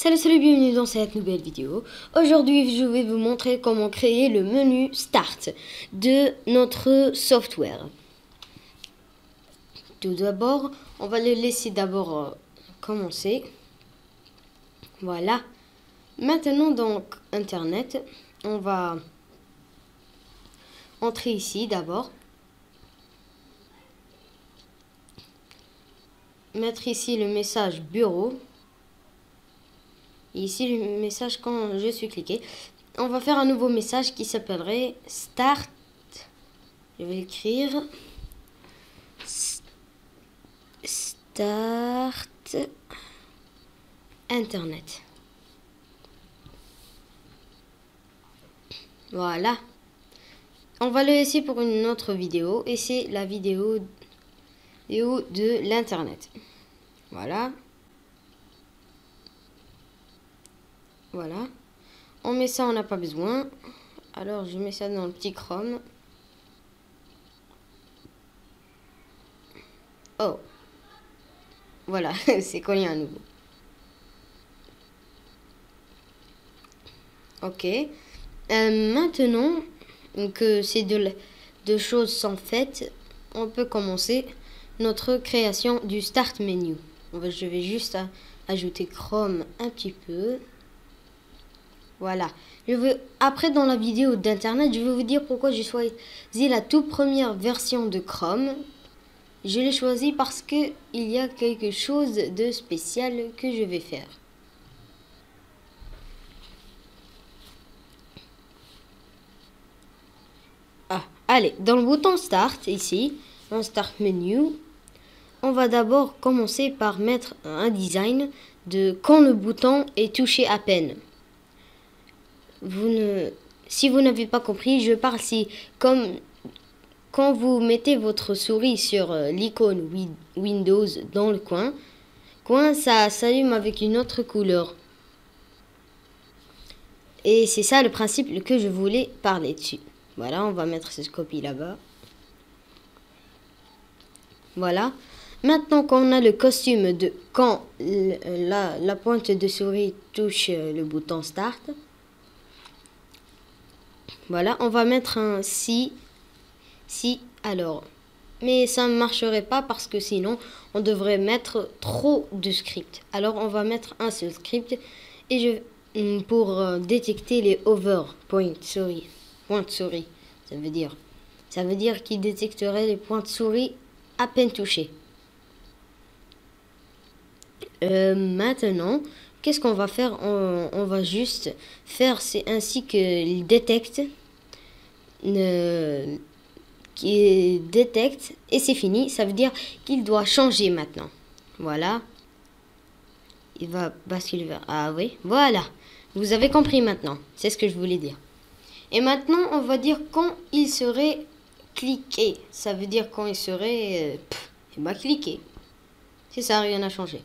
Salut, bienvenue dans cette nouvelle vidéo. Aujourd'hui, je vais vous montrer comment créer le menu Start de notre software. Tout d'abord, on va le laisser d'abord commencer. Voilà. Maintenant, donc, Internet, on va entrer ici d'abord. Mettre ici le message bureau. Et ici le message quand je suis cliqué. On va faire un nouveau message qui s'appellerait Start. Je vais écrire Start Internet. Voilà. On va le laisser pour une autre vidéo. Et c'est la vidéo de l'Internet. Voilà. Voilà. On met ça, on n'a pas besoin. Alors, je mets ça dans le petit Chrome. Oh. Voilà, c'est collé à nouveau. Ok. Maintenant que ces deux choses sont faites, on peut commencer notre création du Start Menu. Je vais juste ajouter Chrome un petit peu. Voilà. Après, dans la vidéo d'Internet, je vais vous dire pourquoi j'ai choisi la toute première version de Chrome. Je l'ai choisi parce qu'il y a quelque chose de spécial que je vais faire. Allez, dans le bouton Start, ici, dans Start Menu, on va d'abord commencer par mettre un design de quand le bouton est touché à peine. Si vous n'avez pas compris, je parle si comme quand vous mettez votre souris sur l'icône Windows dans le coin, ça s'allume avec une autre couleur. Et c'est ça le principe que je voulais parler dessus. Voilà, on va mettre cette copie là-bas. Voilà. Maintenant qu'on a le costume de quand la pointe de souris touche le bouton Start. Voilà, on va mettre un si alors. Mais ça ne marcherait pas parce que sinon, on devrait mettre trop de scripts. Alors, on va mettre un seul script et pour détecter les hover points souris. Pointe souris, ça veut dire qu'il détecterait les pointes souris à peine touchées. Maintenant, qu'est-ce qu'on va faire? On va juste faire c'est ainsi qu'il détecte qui détecte et c'est fini. Ça veut dire qu'il doit changer maintenant. Voilà. Il va basculer vers... Ah oui, voilà. Vous avez compris maintenant. C'est ce que je voulais dire. Et maintenant, on va dire quand il serait cliqué. Ça veut dire quand il serait... cliqué. C'est ça, rien n'a changé.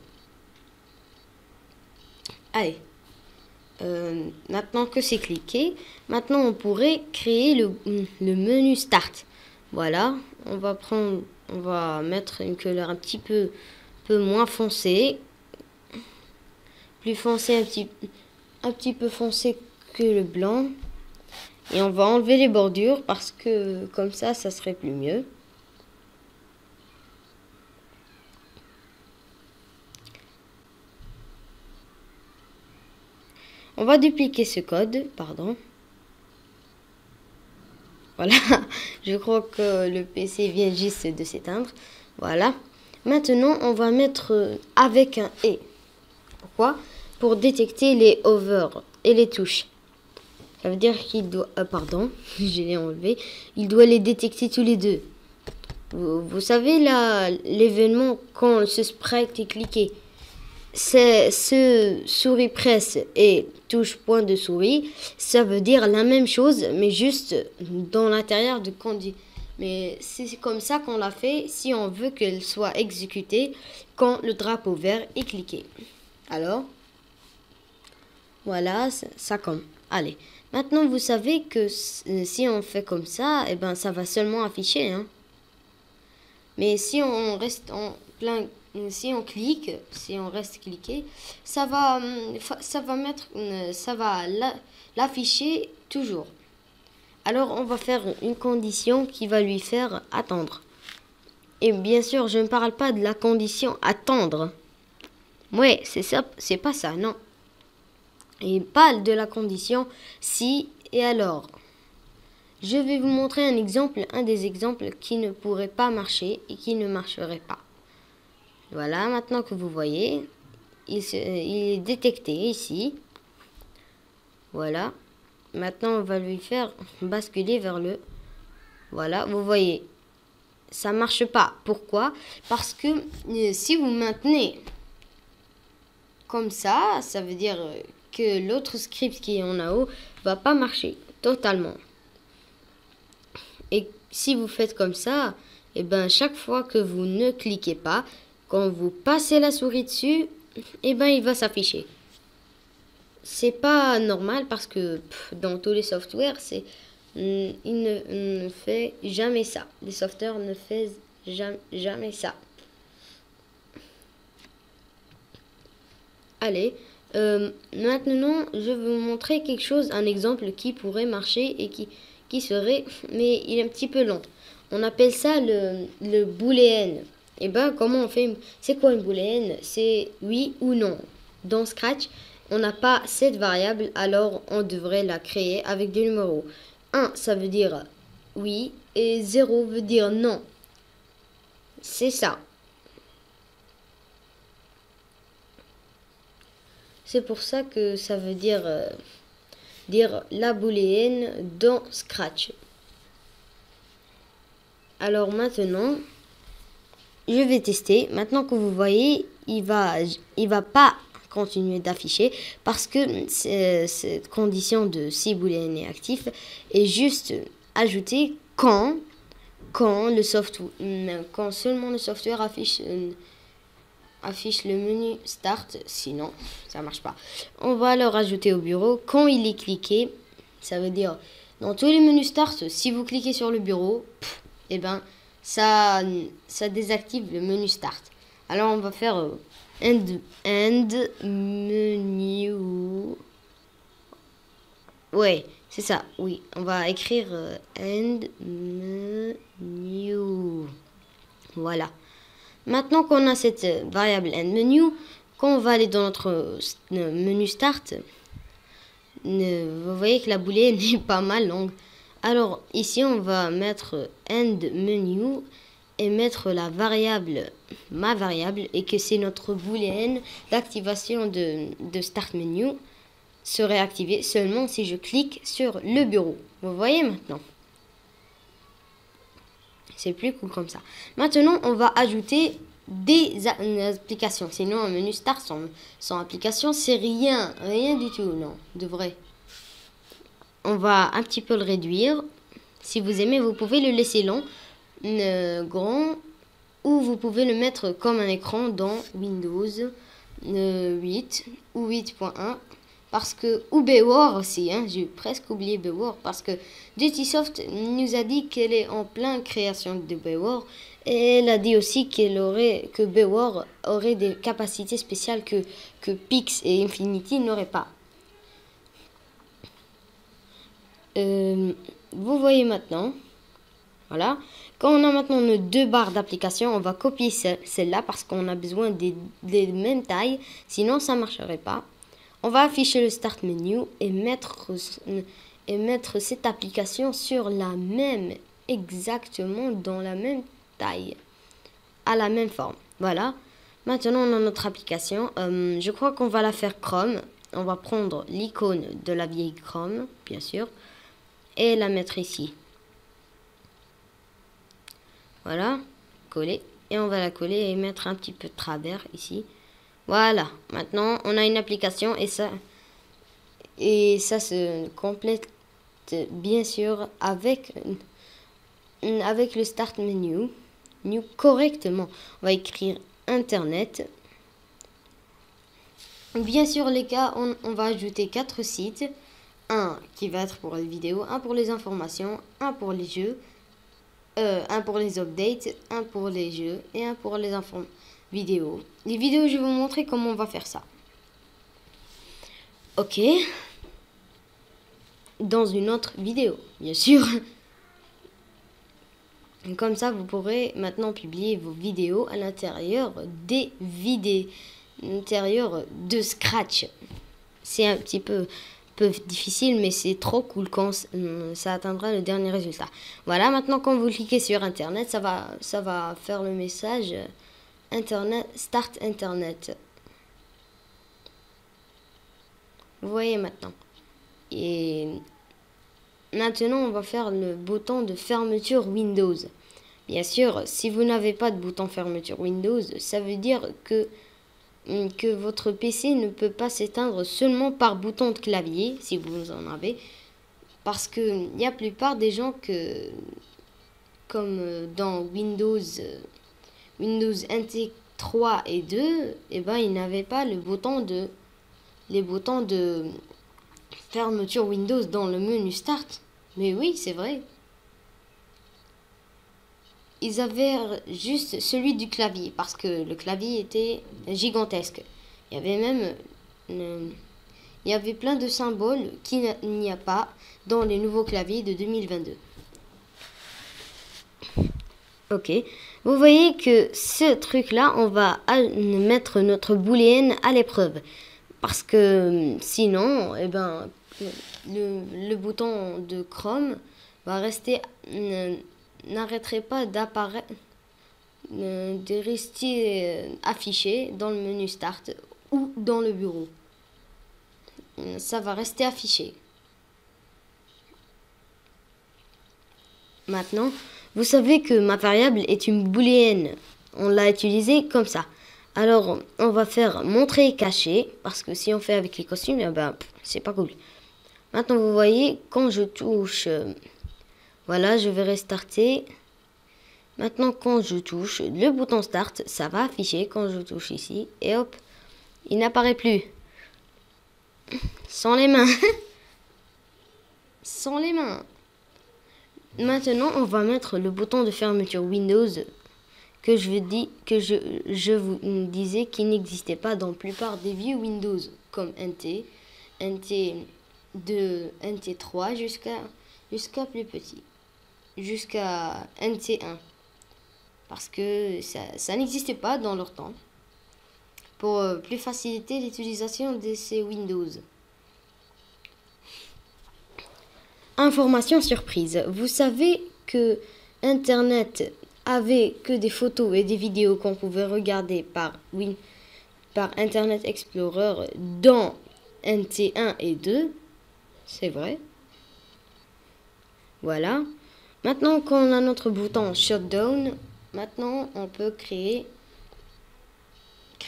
Allez. Maintenant que c'est cliqué, maintenant on pourrait créer le menu Start. Voilà, on va mettre une couleur un petit peu moins foncée, plus foncé, un petit peu foncé que le blanc. Et on va enlever les bordures parce que comme ça serait plus mieux. On va dupliquer ce code, pardon. Voilà, je crois que le PC vient juste de s'éteindre. Voilà. Maintenant, on va mettre avec un « et ». Pourquoi? Pour détecter les hover et les touches. Ça veut dire qu'il doit... pardon, je l'ai enlevé. Il doit les détecter tous les deux. Vous savez, l'événement quand ce sprite est cliqué. C'est ce souris presse et touche point de souris, ça veut dire la même chose, mais juste dans l'intérieur de conduit. Mais c'est comme ça qu'on l'a fait si on veut qu'elle soit exécutée quand le drapeau vert est cliqué. Alors, voilà, ça comme. Allez, maintenant vous savez que si on fait comme ça, ça va seulement afficher. Hein. Mais si on reste en plein si on clique, si on reste cliqué, ça va l'afficher toujours. Alors on va faire une condition qui va lui faire attendre. Et bien sûr, je ne parle pas de la condition attendre. Ouais, c'est ça, c'est pas ça, non. Il parle de la condition si et alors. Je vais vous montrer un des exemples qui ne pourrait pas marcher et qui ne marcherait pas. Voilà, maintenant que vous voyez, il est détecté ici. Voilà. Maintenant, on va lui faire basculer vers le... Voilà, vous voyez, ça marche pas. Pourquoi? Parce que si vous maintenez comme ça veut dire que l'autre script qui est en haut va pas marcher totalement. Et si vous faites comme ça, et ben chaque fois que vous ne cliquez pas, quand vous passez la souris dessus, et ben il va s'afficher. C'est pas normal parce que dans tous les softwares, il ne fait jamais ça. Les softwares ne font jamais ça. Allez, maintenant je vais vous montrer quelque chose, un exemple qui pourrait marcher et qui serait, mais il est un petit peu long. On appelle ça le booléen. Et ben comment on fait? C'est quoi une booléenne? C'est oui ou non. Dans Scratch, on n'a pas cette variable, alors on devrait la créer avec des numéros. 1, ça veut dire oui, et 0 veut dire non. C'est ça. C'est pour ça que ça veut dire la booléenne dans Scratch. Alors maintenant, je vais tester. Maintenant que vous voyez, il va pas continuer d'afficher parce que cette condition de si booléen est actif est juste ajoutée quand le software, quand seulement le software affiche le menu Start, sinon ça marche pas. On va le rajouter au bureau quand il est cliqué. Ça veut dire dans tous les menus Start, si vous cliquez sur le bureau, et ben ça désactive le menu Start. Alors on va faire end menu. Ouais, c'est ça. Oui, on va écrire end menu. Voilà. Maintenant qu'on a cette variable end menu, quand on va aller dans notre menu start, vous voyez que la booléenne est pas mal longue. Alors ici on va mettre end menu et mettre la variable, ma variable, et que c'est notre booléenne d'activation de start menu serait activée seulement si je clique sur le bureau. Vous voyez maintenant? C'est plus cool comme ça. Maintenant, on va ajouter des applications. Sinon, un menu start sans application, c'est rien du tout, non, de vrai. On va un petit peu le réduire. Si vous aimez, vous pouvez le laisser long, grand, ou vous pouvez le mettre comme un écran dans Windows 8 ou 8.1. Parce que, ou Bewar aussi, hein, j'ai presque oublié Bewar, parce que Dutisoft nous a dit qu'elle est en pleine création de Bewar, et elle a dit aussi que Bewar aurait des capacités spéciales que Pix et Infinity n'auraient pas. Vous voyez maintenant, voilà, quand on a maintenant nos deux barres d'application, on va copier celle-là parce qu'on a besoin des mêmes tailles, sinon ça ne marcherait pas. On va afficher le Start Menu et mettre cette application sur la même, exactement dans la même taille, à la même forme. Voilà. Maintenant, on a notre application. Je crois qu'on va la faire Chrome. On va prendre l'icône de la vieille Chrome, bien sûr, et la mettre ici. Voilà, coller. Et on va la coller et mettre un petit peu de travers ici. Voilà, maintenant on a une application et ça se complète bien sûr avec le Start Menu correctement. On va écrire Internet. Bien sûr les gars, on va ajouter 4 sites. Un qui va être pour les vidéos, un pour les informations, un pour les jeux, un pour les updates, un pour les jeux et un pour les vidéos. Les vidéos, je vais vous montrer comment on va faire ça. Ok. Dans une autre vidéo, bien sûr. Comme ça, vous pourrez maintenant publier vos vidéos à l'intérieur des vidéos, à l'intérieur de Scratch. C'est un petit peu difficile, mais c'est trop cool quand ça atteindra le dernier résultat. Voilà, maintenant quand vous cliquez sur Internet, ça va faire le message Internet, Start Internet. Vous voyez maintenant. Et maintenant, on va faire le bouton de fermeture Windows. Bien sûr, si vous n'avez pas de bouton fermeture Windows, ça veut dire que votre PC ne peut pas s'éteindre seulement par bouton de clavier, si vous en avez. Parce que il y a la plupart des gens que, comme dans Windows NT 3 et 2, eh ben, ils n'avaient pas les boutons de fermeture Windows dans le menu Start. Mais oui, c'est vrai. Ils avaient juste celui du clavier parce que le clavier était gigantesque. Il y avait même il y avait plein de symboles qu'il n'y a pas dans les nouveaux claviers de 2022. Ok, vous voyez que ce truc-là, on va mettre notre booléenne à l'épreuve. Parce que sinon, eh ben, le bouton de Chrome va rester, n'arrêterait pas d'apparaître, de rester affiché dans le menu Start ou dans le bureau. Ça va rester affiché. Maintenant, vous savez que ma variable est une booléenne. On l'a utilisée comme ça. Alors, on va faire montrer et cacher, parce que si on fait avec les costumes, eh ben, c'est pas cool. Maintenant, vous voyez, quand je touche, voilà, je vais restarter. Maintenant, quand je touche le bouton Start, ça va afficher quand je touche ici. Et hop, il n'apparaît plus. Sans les mains. Sans les mains. Maintenant, on va mettre le bouton de fermeture Windows que je vous disais qu'il n'existait pas dans la plupart des vieux Windows comme NT 2, NT 3 jusqu'à plus petit, jusqu'à NT 1 parce que ça n'existait pas dans leur temps pour plus faciliter l'utilisation de ces Windows. Information surprise, vous savez que Internet avait que des photos et des vidéos qu'on pouvait regarder par Internet Explorer dans NT1 et 2. C'est vrai. Voilà. Maintenant qu'on a notre bouton Shutdown, maintenant on peut créer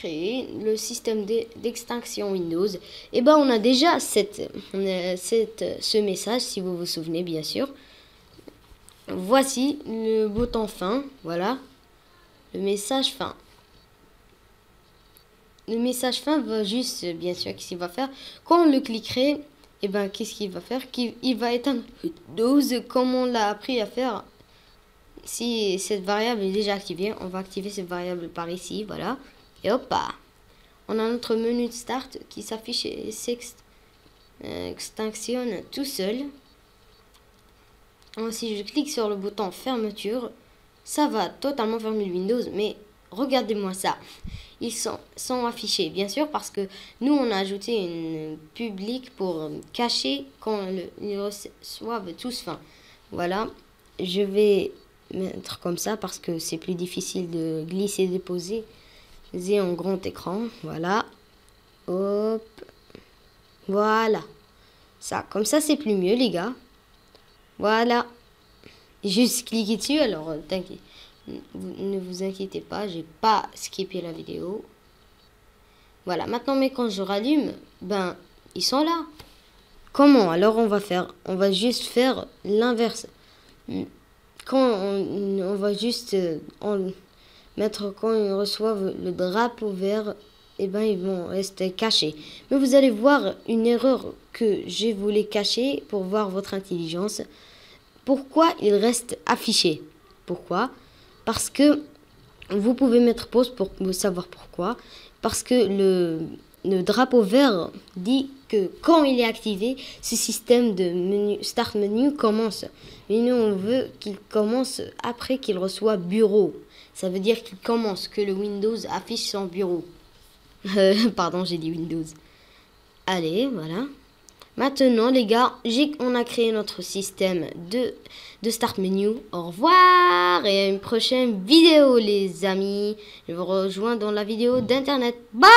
le système d'extinction Windows. Et ben on a déjà ce message, si vous vous souvenez bien sûr. Voici le bouton fin, voilà, le message fin. Le message fin va juste, bien sûr, qu'est-ce qu'il va faire? Quand on le cliquerait, et ben qu'est-ce qu'il va faire? Il va éteindre Windows comme on l'a appris à faire. Si cette variable est déjà activée, on va activer cette variable par ici, voilà. Et hop, on a notre menu de start qui s'affiche et s'extinctionne tout seul. Si je clique sur le bouton fermeture, ça va totalement fermer le Windows, mais regardez-moi ça. Ils sont affichés, bien sûr, parce que nous, on a ajouté une public pour cacher quand ils reçoivent tous fin. Voilà, je vais mettre comme ça parce que c'est plus difficile de glisser et déposer en grand écran. Voilà, hop, voilà. Ça, comme ça, c'est plus mieux, les gars. Voilà. Juste cliquez dessus, alors t'inquiète. Ne vous inquiétez pas, j'ai pas skippé la vidéo. Voilà, maintenant, mais quand je rallume, ben, ils sont là. Comment? Alors, on va juste faire l'inverse. Quand on va juste mettre, quand ils reçoivent le drapeau vert, eh ben, ils vont rester cachés. Mais vous allez voir une erreur que je voulais cacher pour voir votre intelligence. Pourquoi ils restent affichés? Pourquoi? Parce que Vous pouvez mettre pause pour savoir pourquoi. Parce que le drapeau vert dit que quand il est activé, ce système de menu, Start Menu commence. Mais nous, on veut qu'il commence après qu'il reçoit bureau. Ça veut dire qu'il commence, que le Windows affiche son bureau. Pardon, j'ai dit Windows. Allez, voilà. Maintenant, les gars, on a créé notre système de Start Menu. Au revoir et à une prochaine vidéo, les amis. Je vous rejoins dans la vidéo d'Internet. Bye!